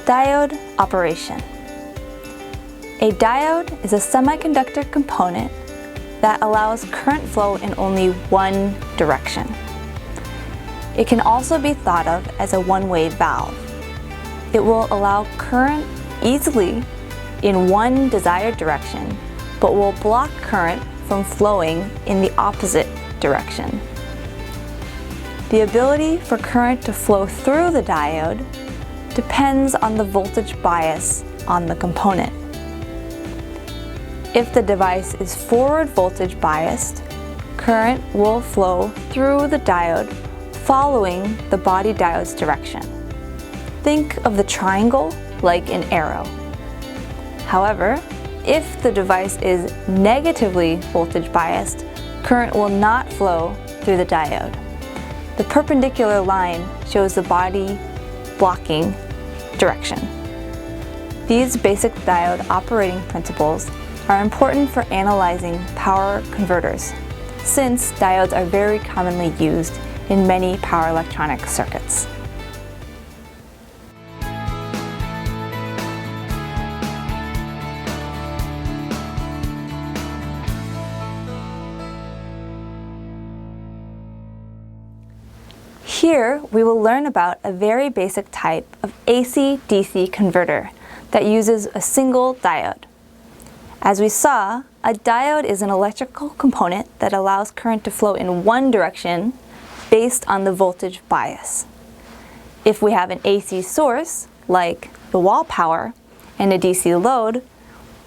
Diode operation. A diode is a semiconductor component that allows current flow in only one direction. It can also be thought of as a one-way valve. It will allow current easily in one desired direction, but will block current from flowing in the opposite direction. The ability for current to flow through the diode depends on the voltage bias on the component. If the device is forward voltage biased, current will flow through the diode following the body diode's direction. Think of the triangle like an arrow. However, if the device is negatively voltage biased, current will not flow through the diode. The perpendicular line shows the body blocking direction. These basic diode operating principles are important for analyzing power converters, since diodes are very commonly used in many power electronic circuits. Here, we will learn about a very basic type of AC-DC converter that uses a single diode. As we saw, a diode is an electrical component that allows current to flow in one direction based on the voltage bias. If we have an AC source, like the wall power, and a DC load,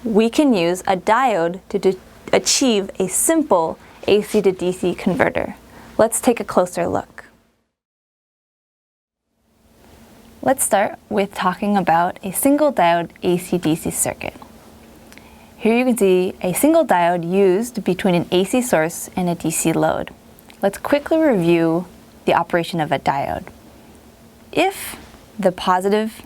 we can use a diode to achieve a simple AC to DC converter. Let's take a closer look. Let's start with talking about a single diode AC-DC circuit. Here you can see a single diode used between an AC source and a DC load. Let's quickly review the operation of a diode. If the positive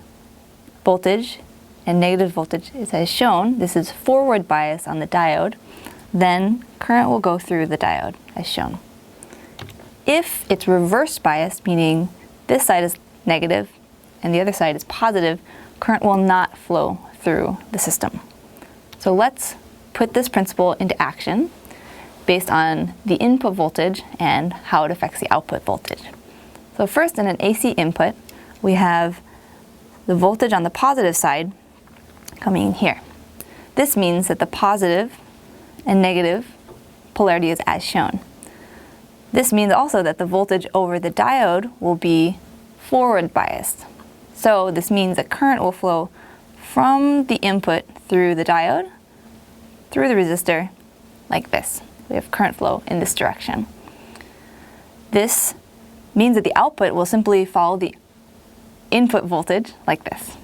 voltage and negative voltage is as shown, this is forward bias on the diode, then current will go through the diode as shown. If it's reverse bias, meaning this side is negative and the other side is positive, current will not flow through the system. So let's put this principle into action based on the input voltage and how it affects the output voltage. So first, in an AC input, we have the voltage on the positive side coming in here. This means that the positive and negative polarity is as shown. This means also that the voltage over the diode will be forward biased. So this means that current will flow from the input through the diode, through the resistor, like this. We have current flow in this direction. This means that the output will simply follow the input voltage like this.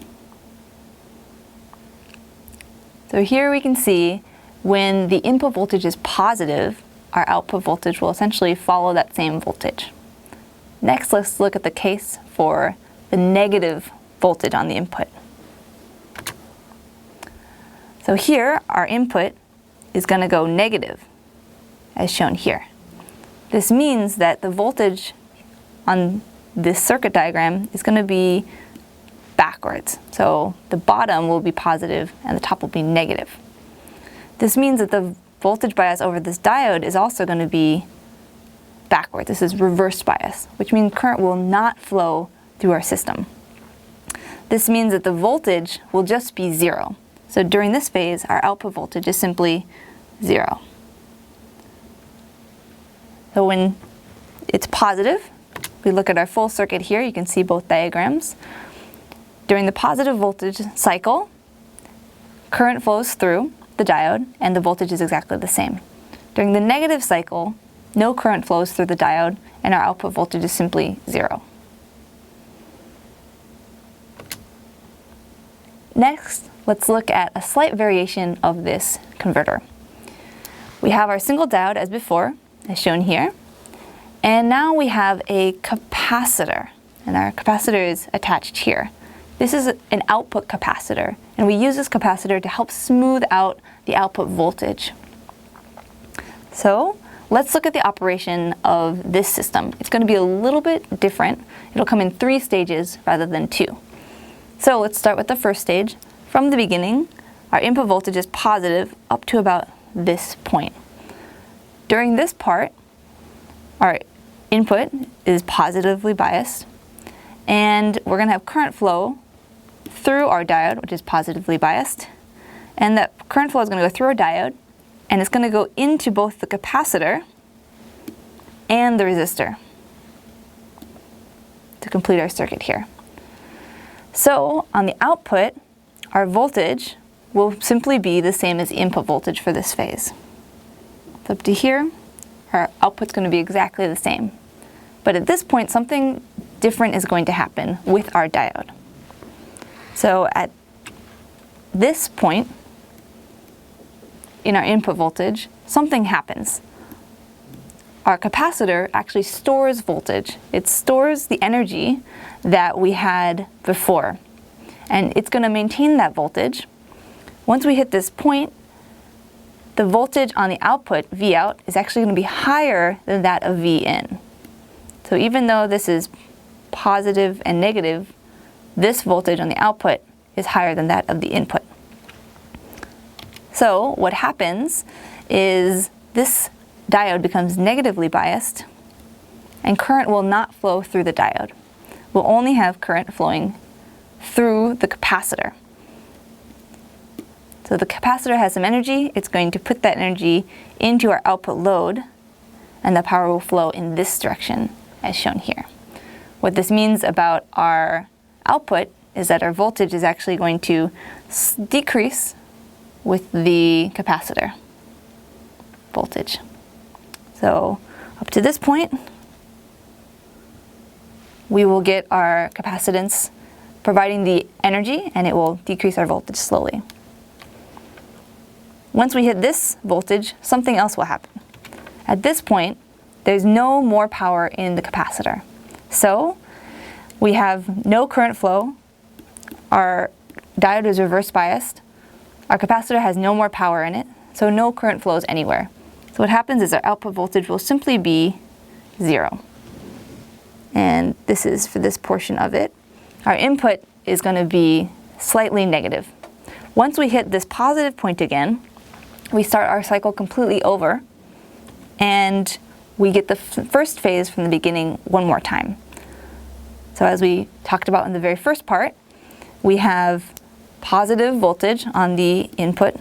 So here we can see when the input voltage is positive, our output voltage will essentially follow that same voltage. Next, let's look at the case for the negative voltage on the input. So here, our input is going to go negative, as shown here. This means that the voltage on this circuit diagram is going to be backwards. So the bottom will be positive and the top will be negative. This means that the voltage bias over this diode is also going to be backwards. This is reverse bias, which means current will not flow through our system. This means that the voltage will just be zero. So during this phase, our output voltage is simply 0. So when it's positive, we look at our full circuit here, you can see both diagrams. During the positive voltage cycle, current flows through the diode and the voltage is exactly the same. During the negative cycle, no current flows through the diode and our output voltage is simply 0. Next, let's look at a slight variation of this converter. We have our single diode as before, as shown here, and now we have a capacitor, and our capacitor is attached here. This is an output capacitor, and we use this capacitor to help smooth out the output voltage. So let's look at the operation of this system. It's going to be a little bit different. It'll come in 3 stages rather than 2. So let's start with the first stage. From the beginning, our input voltage is positive up to about this point. During this part, our input is positively biased, and we're going to have current flow through our diode, which is positively biased. And that current flow is going to go through our diode, and it's going to go into both the capacitor and the resistor to complete our circuit here. So on the output, our voltage will simply be the same as the input voltage for this phase. So up to here, our output's going to be exactly the same. But at this point, something different is going to happen with our diode. So at this point in our input voltage, something happens. Our capacitor actually stores voltage. It stores the energy that we had before, and it's going to maintain that voltage. Once we hit this point, the voltage on the output, V out, is actually going to be higher than that of V in. So even though this is positive and negative, this voltage on the output is higher than that of the input. So what happens is this diode becomes negatively biased, and current will not flow through the diode. We'll only have current flowing through the capacitor. So the capacitor has some energy. It's going to put that energy into our output load, and the power will flow in this direction, as shown here. What this means about our output is that our voltage is actually going to decrease with the capacitor voltage. So up to this point, we will get our capacitance providing the energy, and it will decrease our voltage slowly. Once we hit this voltage, something else will happen. At this point, there's no more power in the capacitor. So we have no current flow, our diode is reverse biased, our capacitor has no more power in it, so no current flows anywhere. So what happens is our output voltage will simply be 0. And this is for this portion of it. Our input is going to be slightly negative. Once we hit this positive point again, we start our cycle completely over, and we get the first phase from the beginning one more time. So as we talked about in the very first part, we have positive voltage on the input,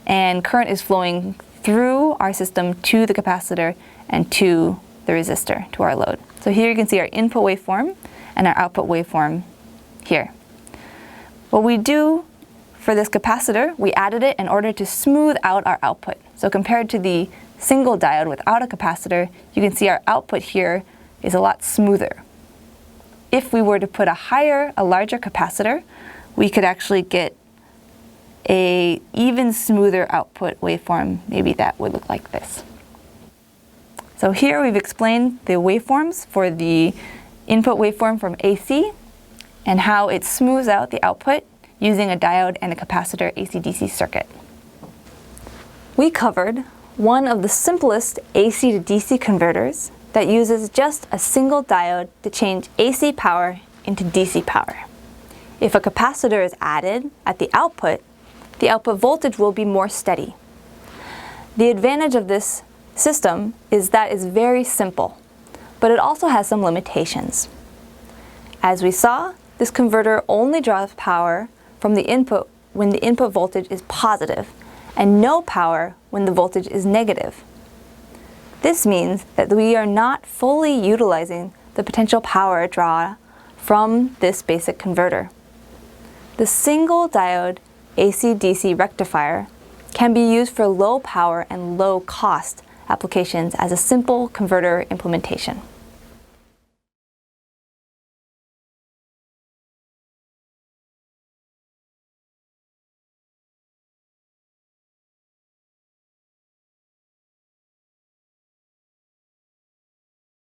and current is flowing through our system to the capacitor and to the resistor, to our load. So here you can see our input waveform and our output waveform here. What we do for this capacitor, we added it in order to smooth out our output. So compared to the single diode without a capacitor, you can see our output here is a lot smoother. If we were to put a larger capacitor, we could actually get a even smoother output waveform. Maybe that would look like this. So here we've explained the waveforms for the input waveform from AC and how it smooths out the output using a diode and a capacitor AC-DC circuit. We covered one of the simplest AC to DC converters that uses just a single diode to change AC power into DC power. If a capacitor is added at the output voltage will be more steady. The advantage of this system is that it's very simple, but it also has some limitations. As we saw, this converter only draws power from the input when the input voltage is positive, and no power when the voltage is negative. This means that we are not fully utilizing the potential power draw from this basic converter. The single diode AC-DC rectifier can be used for low power and low cost applications as a simple converter implementation.